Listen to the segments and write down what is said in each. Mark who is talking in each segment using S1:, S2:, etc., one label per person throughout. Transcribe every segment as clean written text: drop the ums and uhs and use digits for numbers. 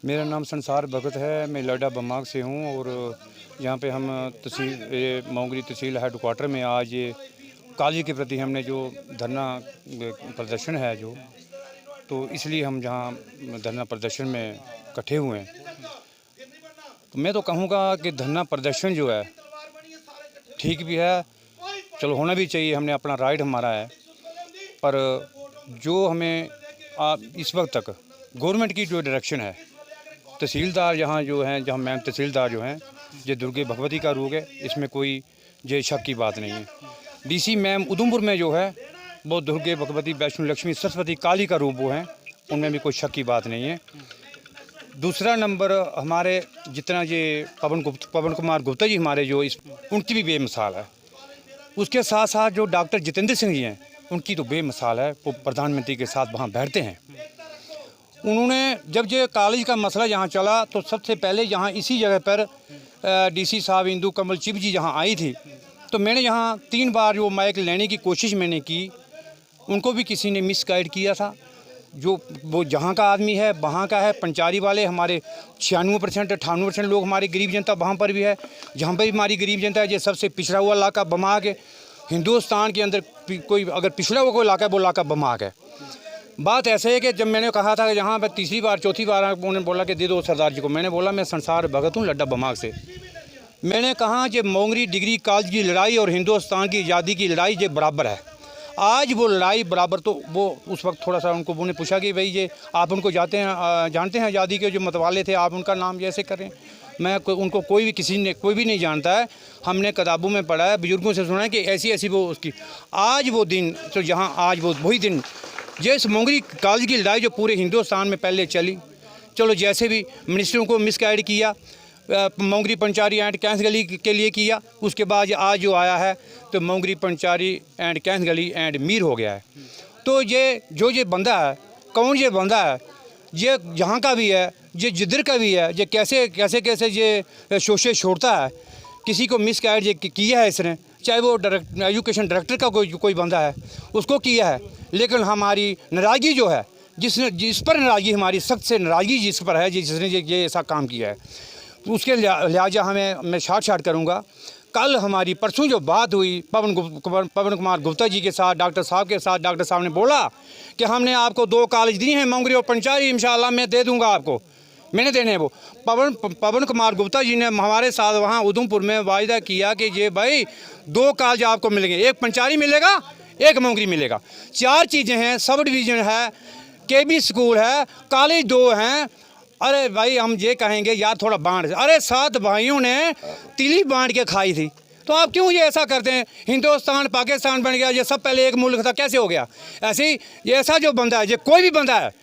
S1: मेरा नाम संसार भगत है। मैं लाडा बमाग से हूँ और यहाँ पे हम तहसील मोंगरी तहसील हेड क्वार्टर में आज ये कॉलेज के प्रति हमने जो धरना प्रदर्शन है जो, तो इसलिए हम जहाँ धरना प्रदर्शन में इकट्ठे हुए हैं। तो मैं तो कहूँगा कि धरना प्रदर्शन जो है ठीक भी है, चलो होना भी चाहिए, हमने अपना राइट हमारा है। पर जो हमें इस वक्त तक गवर्नमेंट की जो डायरेक्शन है, तहसीलदार यहाँ जो हैं, जहाँ मैम तहसीलदार जो हैं, ये दुर्गे भगवती का रूप है, इसमें कोई ये शक की बात नहीं है। डीसी मैम उधमपुर में जो है वो दुर्गे भगवती वैष्णो लक्ष्मी सरस्वती काली का रूप वो हैं, उनमें भी कोई शक की बात नहीं है। दूसरा नंबर हमारे जितना ये पवन कुमार गुप्ता जी हमारे जो उनकी भी बेमिसाल है। उसके साथ साथ जो डॉक्टर जितेंद्र सिंह जी हैं, उनकी तो बेमिसाल है। वो प्रधानमंत्री के साथ वहाँ बैठते हैं। उन्होंने जब ये कॉलेज का मसला यहाँ चला तो सबसे पहले यहाँ इसी जगह पर डीसी साहब इंदु कमल चिप जी यहाँ आई थी, तो मैंने यहाँ 3 बार वो माइक लेने की कोशिश मैंने की। उनको भी किसी ने मिसगाइड किया था। जो वो जहाँ का आदमी है वहाँ का है। पंचारी वाले हमारे 96% 98% लोग हमारी गरीब जनता वहाँ पर भी है। जहाँ पर भी हमारी गरीब जनता है, ये सबसे पिछड़ा हुआ इलाका बमाग है। हिंदुस्तान के अंदर कोई अगर पिछड़ा हुआ कोई इलाका है वो इलाका बमाग है। बात ऐसे है कि जब मैंने कहा था कि जहाँ पर तीसरी बार चौथी बार उन्होंने बोला कि दे दो सरदार जी को, मैंने बोला मैं संसार भगत हूँ लाडा बमाग से। मैंने कहा कि मोंगरी डिग्री कॉलेज की लड़ाई और हिंदुस्तान की आज़ादी की लड़ाई ये बराबर है। आज वो लड़ाई बराबर, तो वो उस वक्त थोड़ा सा उन्होंने पूछा कि भाई ये आप उनको जानते हैं आज़ादी के जो मतवाले थे, आप उनका नाम जैसे करें। मैं उनको कोई भी नहीं जानता है। हमने किताबों में पढ़ा है, बुजुर्गों से सुना है कि ऐसी ऐसी वो उसकी आज वो दिन, तो जहाँ आज वो वही दिन जिस मोंगरी कॉलेज की लड़ाई जो पूरे हिंदुस्तान में पहले चली, चलो जैसे भी मिनिस्टरों को मिसगाइड किया, मोंगरी पंचारी एंड कैंथ गली के लिए किया, उसके बाद आज जो आया है तो मोंगरी पंचारी एंड कैंथ गली एंड मीर हो गया है। तो ये बंदा है, कौन ये बंदा है, ये यहाँ का भी है, ये जिधर का भी है, ये कैसे ये शोशे छोड़ता है। किसी को मिसगाइड ये किया है इसने, चाहे वो एजुकेशन डायरेक्टर का कोई बंदा है, उसको किया है। लेकिन हमारी नाराज़गी जो है, जिस पर नाराज़गी हमारी सख्त से नाराज़गी जिस पर है, जिसने ये ऐसा काम किया है, उसके लिहाजा मैं शार्ट करूँगा। कल हमारी परसों जो बात हुई पवन कुमार गुप्ता जी के साथ, डॉक्टर साहब के साथ, डॉक्टर साहब ने बोला कि हमने आपको 2 कॉलेज दिए हैं, मोंगरी और पंचारी, इंशाल्लाह मैं दे दूँगा आपको, मैंने देने हैं वो। पवन कुमार गुप्ता जी ने हमारे साथ वहाँ उधमपुर में वायदा किया कि ये भाई 2 कॉलेज आपको मिलेंगे, एक पंचारी मिलेगा, एक मोंगरी मिलेगा। 4 चीज़ें हैं, सब डिवीज़न है, KB स्कूल है, कॉलेज 2 हैं। अरे भाई हम ये कहेंगे यार थोड़ा बांट, अरे 7 भाइयों ने तिली बांट के खाई थी, तो आप क्यों ये ऐसा करते हैं। हिंदुस्तान पाकिस्तान बन गया, ये सब पहले एक मुल्क था, कैसे हो गया। ऐसे ही ये ऐसा जो बंदा है, ये कोई भी बंदा है,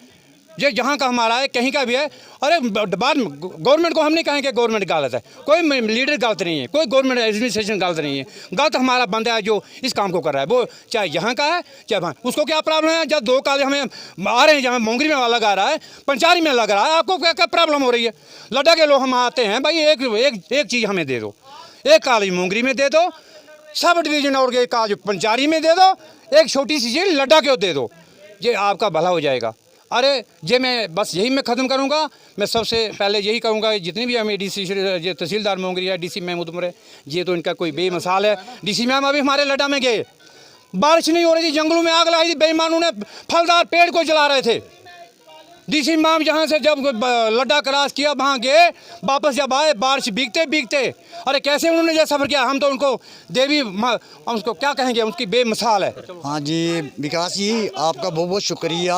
S1: ये जहाँ का हमारा है, कहीं का भी है, अरे बाद में गवर्नमेंट को हम नहीं कहेंगे गवर्नमेंट गलत है, कोई लीडर गलत नहीं है, कोई गवर्नमेंट एडमिनिस्ट्रेशन गलत नहीं है। गलत हमारा बंदा है जो इस काम को कर रहा है, वो चाहे यहाँ का है चाहे वहाँ। उसको क्या प्रॉब्लम है जब 2 कॉलेज हमें आ रहे हैं, जहाँ मोंगरी में लगा रहा है, पंचारी में लग रहा है, आपको क्या क्या प्रॉब्लम हो रही है। लड्डा के लोग हम आते हैं, भाई एक चीज़ हमें दे दो, एक कॉलेज मोंगरी में दे दो, सब डिवीज़न और एक कॉलेज पंचारी में दे दो, एक छोटी सी चीज़ लड्डा के दे दो, ये आपका भला हो जाएगा। अरे ये मैं बस यही मैं ख़त्म करूँगा। मैं सबसे पहले यही कहूँगा, जितनी भी हमें डीसी तहसीलदार मोंगरी है, डीसी मैम उधमपुर है, ये तो इनका कोई बेमिसाल है। डीसी मैम अभी हमारे लड्डा में गए, बारिश नहीं हो रही थी, जंगलों में आग लगाई थी, बेईमानों ने फलदार पेड़ को जला रहे थे। डीसी मैम जहाँ से जब लड्डा क्रॉस किया वहाँ गए, वापस जब आए बारिश भीगते, अरे कैसे उन्होंने ये सफ़र किया। हम तो उनको देवी, हम उसको क्या कहेंगे, उसकी बेमिसाल है।
S2: हाँ जी विकास जी, आपका बहुत बहुत शुक्रिया।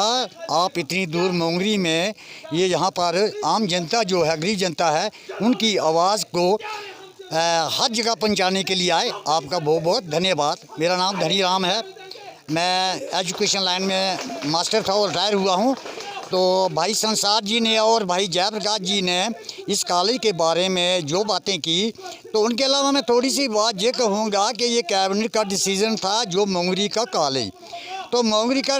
S2: आप इतनी दूर मोंगरी में ये यहाँ पर आम जनता जो है, गरीब जनता है, उनकी आवाज़ को हर जगह पहुँचाने के लिए आए, आपका बहुत बहुत धन्यवाद। मेरा नाम धनी राम है, मैं एजुकेशन लाइन में मास्टर था और रिटायर हुआ हूँ। तो भाई संसार जी ने और भाई जयप्रकाश जी ने इस कॉलेज के बारे में जो बातें की, तो उनके अलावा मैं थोड़ी सी बात ये कहूँगा कि ये कैबिनेट का डिसीज़न था जो मोंगरी का कॉलेज, तो मोंगरी का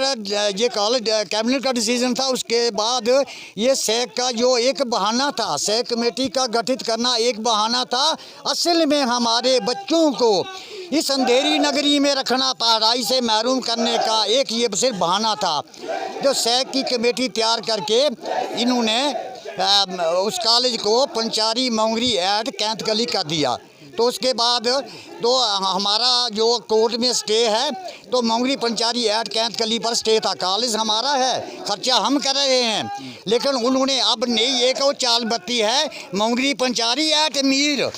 S2: ये कॉलेज कैबिनेट का डिसीज़न था। उसके बाद ये सैक का जो एक बहाना था, सैक कमेटी का गठित करना एक बहाना था। असल में हमारे बच्चों को इस अंधेरी नगरी में रखना, पढ़ाई से महरूम करने का एक ये सिर्फ बहाना था। जो सैक की कमेटी तैयार करके इन्होंने उस कॉलेज को पंचारी मोंगरी ऐड कैंतकली कर दिया। तो उसके बाद तो हमारा जो कोर्ट में स्टे है, तो मोंगरी पंचारी ऐड कैंतकली पर स्टे था। कॉलेज हमारा है, खर्चा हम कर रहे हैं, लेकिन उन्होंने अब नई एक और चाल बत्ती है, मोंगरी पंचारी ऐड मीर।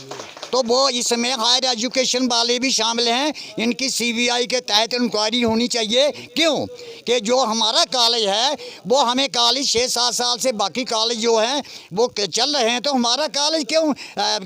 S2: तो वो इसमें हायर एजुकेशन वाले भी शामिल हैं। इनकी सीबीआई के तहत इंक्वायरी होनी चाहिए। क्यों कि जो हमारा कॉलेज है वो हमें कॉलेज 6-7 साल से, बाकी कॉलेज जो हैं वो चल रहे हैं, तो हमारा कॉलेज क्यों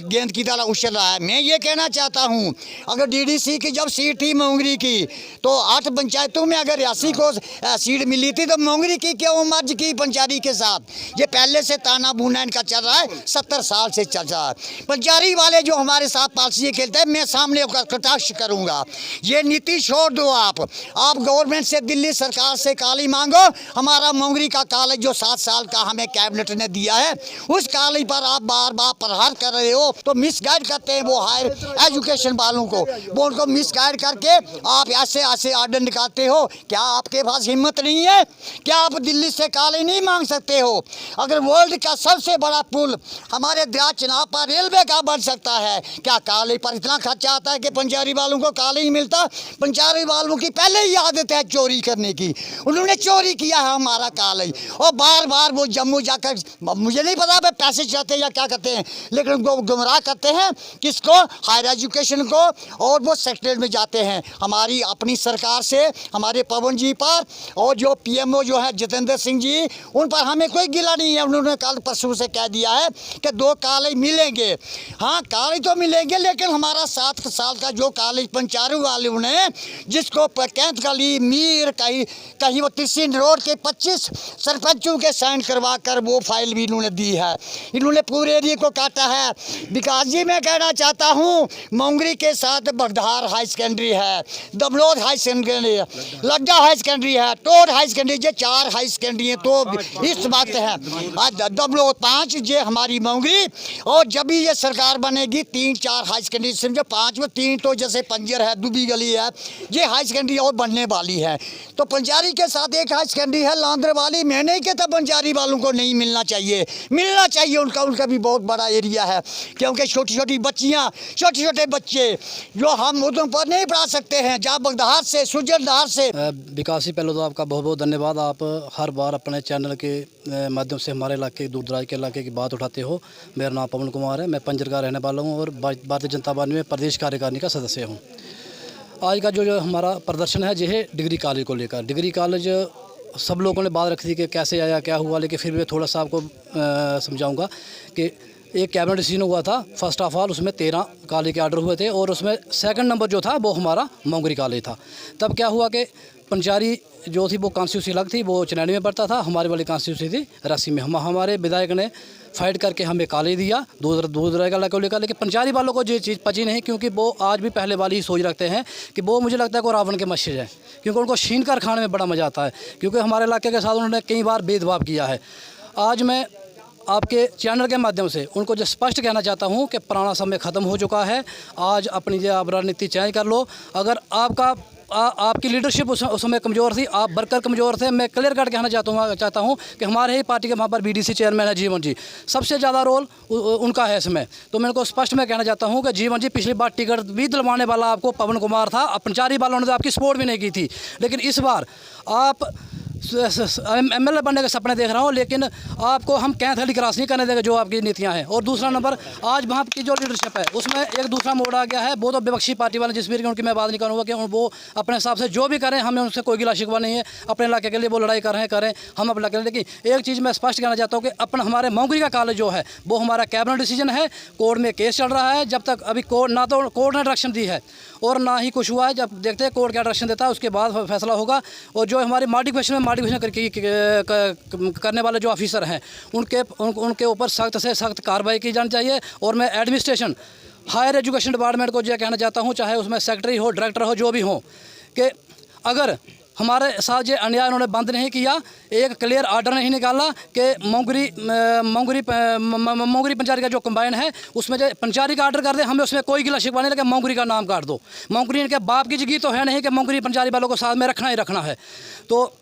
S2: गेंद की तरह उछल रहा है। मैं ये कहना चाहता हूँ, अगर डीडीसी की जब सीट थी मोंगरी की, तो 8 पंचायतों में अगर रियासी को सीट मिली थी, तो मोंगरी की क्यों मर्ज की पंचारी के साथ। ये पहले से ताना बुना इनका चल रहा है, 70 साल से चल रहा है। पंचारी वाले जो हमारे साथ पालसी खेलते हैं, मैं सामने होकर कटाक्ष करूंगा। ये नीति छोड़ दो। आप गवर्नमेंट से, दिल्ली सरकार से काली मांगो। हमारा मोंगरी का कॉलेज जो 7 साल का हमें कैबिनेट ने दिया है, उस कॉलेज पर आप बार बार प्रहार कर रहे हो, तो मिसगाइड करते हैं वो हायर एजुकेशन वालों को। वो उनको मिसगाइड करके आप ऐसे आर्डर निकालते हो। क्या आपके पास हिम्मत नहीं है? क्या आप दिल्ली से कॉलेज नहीं मांग सकते हो? अगर वर्ल्ड का सबसे बड़ा पुल हमारे दरिया चनाब पर रेलवे का बन सकता है, क्या कॉलेज पर इतना खर्चा आता है कि पंचारी वालों को कॉलेज मिलता? पंचारी वालों की पहले ही आदत है चोरी करने की। उन्होंने चोरी किया है हमारा कॉलेज, और बार बार वो जम्मू जाकर, मुझे नहीं पता पैसे चाहते हैं या क्या करते हैं, लेकिन वो गुमराह करते हैं किसको? हायर एजुकेशन को। और वो सेक्रेटरीट में जाते हैं। हमारी अपनी सरकार से, हमारे पवन जी पर और जो पीएमओ जो है जितेंद्र सिंह जी, उन पर हमें कोई गिला नहीं है। उन्होंने कल परसों से कह दिया है कि 2 कॉलेज मिलेंगे। हाँ, कॉलेज तो मिलेंगे, लेकिन हमारा 7 साल का जो कॉलेज पंचारू वालों ने, जिसको कैंतकली मीर कहीं वो तिरसिन रोड के 25 सरपंचों के साइन करवा कर वो फाइल भी इन्होंने दी है। इन्होंने पूरे एरिया को काटा है। विकास जी, मैं कहना चाहता हूँ, मोंगरी के साथ बगधार हाई सेकेंडरी है, दबलोद हाई सेकेंडरी है, लड्डा हाई सेकेंडरी है, टोड हाई सेकेंडरी, ये 4 हाई सेकेंडरी है। तो इस बात है दबलोद 5 ये हमारी मोंगरी। और जब भी ये सरकार बनेगी 3-4 हाई सेकेंडरी, समझो 5 में 3 तो जैसे पंजर है, दुबी गली है, ये हाई सेकेंडरी और बनने वाली है। तो पंचारी के साथ एक हाई सेकेंडरी है लांद्र वाली। मैं नहीं कहता पंचारी वालों को नहीं मिलना चाहिए, मिलना चाहिए। उनका भी बहुत बड़ा एरिया है, क्योंकि छोटी छोटी बच्चियाँ, छोटे छोटे बच्चे जो हम उधम पर नहीं पढ़ा सकते हैं, जहाँ बगदार से, सुजरदार से।
S3: विकास जी, पहले तो आपका बहुत बहुत धन्यवाद। आप हर बार अपने चैनल के माध्यम से हमारे इलाके, दूर दराज के इलाके की बात उठाते हो। मेरा नाम पवन कुमार है, मैं पंजर का रहने वाला हूँ और भारतीय जनता पार्टी में प्रदेश कार्यकारिणी का सदस्य हूँ। आज का जो हमारा प्रदर्शन है, जो है डिग्री कॉलेज को लेकर। डिग्री कॉलेज सब लोगों ने बात रखी थी कि कैसे आया, क्या हुआ, लेकिन फिर भी थोड़ा सा आपको समझाऊंगा कि एक कैबिनेट डिसीजन हुआ था फर्स्ट ऑफ ऑल, उसमें 13 कॉलेज के ऑर्डर हुए थे और उसमें सेकंड नंबर जो था वो हमारा मोंगरी कॉलेज था। तब क्या हुआ कि पंचारी जो थी वो कॉन्स्टिट्यूंसी अलग थी, वो चनैनी में पड़ता था, हमारी वाली कॉन्स्टिट्यूंसी थी रासी में। हमारे विधायक ने फाइट करके हमें कॉलेज दिया दूर रहेगा को लेकर, लेकिन पंचारी वालों को ये चीज़ पची नहीं, क्योंकि वो आज भी पहले वाली ही सोच रखते हैं कि वो, मुझे लगता है कि रावण के मस्जिद है, क्योंकि उनको छीन कर खाने में बड़ा मज़ा आता है, क्योंकि हमारे इलाके के साथ उन्होंने कई बार भेदभाव किया है। आज मैं आपके चैनल के माध्यम से उनको जो स्पष्ट कहना चाहता हूँ कि पुराना समय ख़त्म हो चुका है। आज अपनी जो आप रणनीति चेंज कर लो। अगर आपकी लीडरशिप उस समय कमज़ोर थी, आप वर्कर कमज़ोर थे। मैं क्लियर कट कहना चाहता हूँ कि हमारे ही पार्टी के वहाँ पर बीडीसी चेयरमैन है जीवन जी, सबसे ज़्यादा रोल उनका है इसमें। तो मैं उनको स्पष्ट में कहना चाहता हूँ कि जीवन जी, पिछली बार टिकट भी दिलवाने वाला आपको पवन कुमार था, पंचारी वालों ने तो आपकी सपोर्ट भी नहीं की थी, लेकिन इस बार आप एमएलए बनने के सपने देख रहा हूँ, लेकिन आपको हम कैंथली क्रॉस नहीं करने देंगे जो आपकी नीतियाँ हैं। और दूसरा नंबर, आज वहाँ की जो लीडरशिप है उसमें एक दूसरा मोड़ आ गया है। वो तो विपक्षी पार्टी वाले जिस भी की, उनकी मैं बात नहीं करूँगा कि वो अपने हिसाब से जो भी करें, हमें उनसे कोई गिला शिकवा नहीं है। अपने इलाके के लिए वो लड़ाई करें, हम अपने इलाके। लेकिन एक चीज़ मैं स्पष्ट कहना चाहता हूँ कि अपना हमारे मोंगरी का कॉलेज जो है वो हमारा कैबिनेट डिसीजन है, कोर्ट में केस चल रहा है। जब तक अभी कोर्ट, ना तो कोर्ट ने डायरेक्शन दी है और ना ही कुछ हुआ है, जब देखते हैं कोर्ट क्या डायरेक्शन देता है उसके बाद फैसला होगा। और जो हमारी मॉडिफिकेशन करने वाले जो ऑफिसर हैं उनके ऊपर सख्त से सख्त कार्रवाई की जानी चाहिए। और मैं एडमिनिस्ट्रेशन, हायर एजुकेशन डिपार्टमेंट को जो कहना चाहता हूँ, चाहे उसमें सेक्रेटरी हो, डायरेक्टर हो, जो भी हो, कि अगर हमारे साथ ये अन्याय उन्होंने बंद नहीं किया, एक क्लियर ऑर्डर नहीं निकाला कि मोंगरी पंचारी का जो कंबाइन है उसमें जो पंचारी का ऑर्डर कर दे, हमें उसमें कोई गिला शिकवा नहीं, लेकिन मोंगरी का नाम काट दो। मोंगरी इनके बाप की जगह तो है नहीं कि मोंगरी पंचारी वालों को साथ में रखना ही रखना है। तो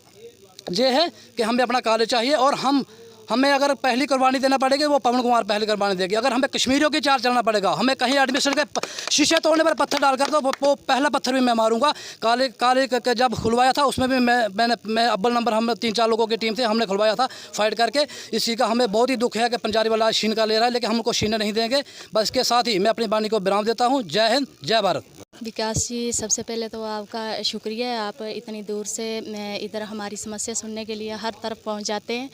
S3: ये है कि हमें अपना कॉलेज चाहिए और हम हमें अगर पहली कुर्बानी देना पड़ेगी वो पवन कुमार पहली कुर्बानी देगी। अगर हमें कश्मीरियों की चाल चलना पड़ेगा, हमें कहीं एडमिशन के शीशे तोड़ने पर पत्थर डालकर तो वो पहला पत्थर भी मैं मारूंगा। काले के जब खुलवाया था उसमें भी मैं अव्वल नंबर, हम 3-4 लोगों की टीम से हमने खुलवाया था फाइट करके। इसी का हमें बहुत ही दुख है कि पंजाबी वाला आज छीन का ले रहा है, लेकिन हम उनको छीनने नहीं देंगे। बस इसके साथ ही मैं अपनी वाणी को विराम देता हूँ। जय हिंद, जय भारत।
S4: विकास जी, सबसे पहले तो आपका शुक्रिया है, आप इतनी दूर से इधर हमारी समस्या सुनने के लिए हर तरफ पहुंच जाते हैं।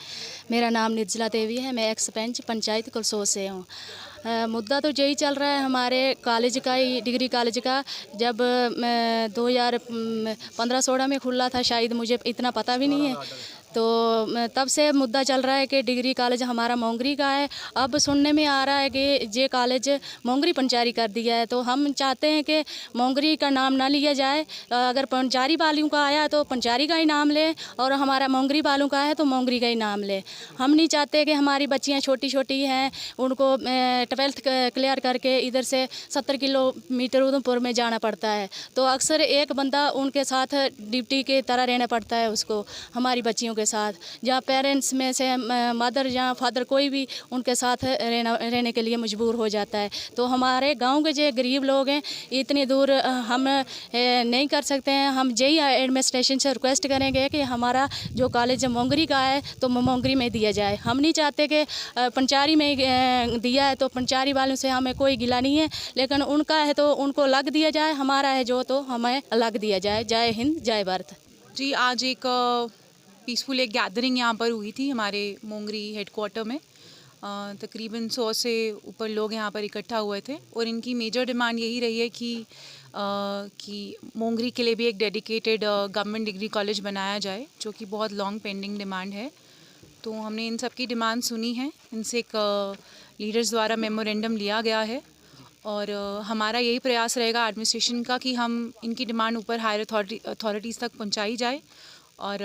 S4: मेरा नाम निर्जला देवी है, मैं एक्स पंच पंचायत कुलसोत से हूँ। मुद्दा तो यही चल रहा है हमारे कॉलेज का ही, डिग्री कॉलेज का। जब 2015-16 में खुला था शायद, मुझे इतना पता भी नहीं है, तो तब से मुद्दा चल रहा है कि डिग्री कॉलेज हमारा मोंगरी का है। अब सुनने में आ रहा है कि ये कॉलेज मोंगरी पंचारी कर दिया है, तो हम चाहते हैं कि मोंगरी का नाम ना लिया जाए। अगर पंचारी वालों का आया तो पंचारी का ही नाम ले, और हमारा मोंगरी वालों का है तो मोंगरी का ही नाम ले। हम नहीं चाहते कि हमारी बच्चियाँ छोटी छोटी हैं, उनको 12th क्लियर करके इधर से 70 किलोमीटर उधमपुर में जाना पड़ता है, तो अक्सर एक बंदा उनके साथ ड्यूटी के तरह रहना पड़ता है उसको, हमारी बच्चियों के साथ। जहाँ पेरेंट्स में से मदर या फादर कोई भी उनके साथ रहने के लिए मजबूर हो जाता है। तो हमारे गांव के जो गरीब लोग हैं, इतनी दूर हम नहीं कर सकते हैं। हम यही एडमिनिस्ट्रेशन से रिक्वेस्ट करेंगे कि हमारा जो कॉलेज मोंगरी का है तो मोंगरी में दिया जाए। हम नहीं चाहते कि पंचारी में दिया है तो पंचारी वालों से हमें कोई गिला नहीं है, लेकिन उनका है तो उनको अलग दिया जाए, हमारा है जो तो हमें अलग दिया जाए। जय हिंद, जय भारत।
S5: जी, आज एक पीसफुल एक गैदरिंग यहाँ पर हुई थी हमारे मोंगरी हेडक्वार्टर में। तकरीबन 100 से ऊपर लोग यहाँ पर इकट्ठा हुए थे, और इनकी मेजर डिमांड यही रही है कि मोंगरी के लिए भी एक डेडिकेटेड गवर्नमेंट डिग्री कॉलेज बनाया जाए, जो कि बहुत लॉन्ग पेंडिंग डिमांड है। तो हमने इन सब की डिमांड सुनी है, इनसे एक लीडर्स द्वारा मेमोरेंडम लिया गया है, और हमारा यही प्रयास रहेगा एडमिनिस्ट्रेशन का कि हम इनकी डिमांड ऊपर हायर अथॉरिटीज़ तक पहुँचाई जाए। और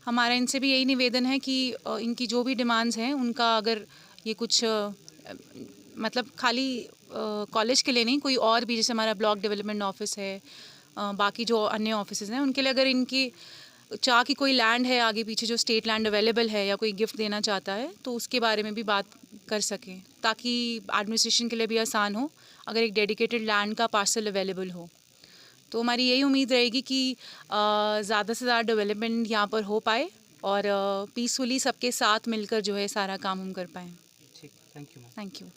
S5: हमारा इनसे भी यही निवेदन है कि इनकी जो भी डिमांड्स हैं उनका, अगर ये कुछ मतलब खाली कॉलेज के लिए नहीं, कोई और भी, जैसे हमारा ब्लॉक डेवलपमेंट ऑफिस है, बाकी जो अन्य ऑफिसेज हैं, उनके लिए अगर इनकी चाह की कोई लैंड है आगे पीछे जो स्टेट लैंड अवेलेबल है, या कोई गिफ्ट देना चाहता है, तो उसके बारे में भी बात कर सकें, ताकि एडमिनिस्ट्रेशन के लिए भी आसान हो अगर एक डेडिकेटेड लैंड का पार्सल अवेलेबल हो। तो हमारी यही उम्मीद रहेगी कि ज़्यादा से ज़्यादा डेवलपमेंट यहाँ पर हो पाए, और पीसफुली सबके साथ मिलकर जो है सारा काम हम कर पाएँ।
S3: ठीक, थैंक यू।
S5: Thank you.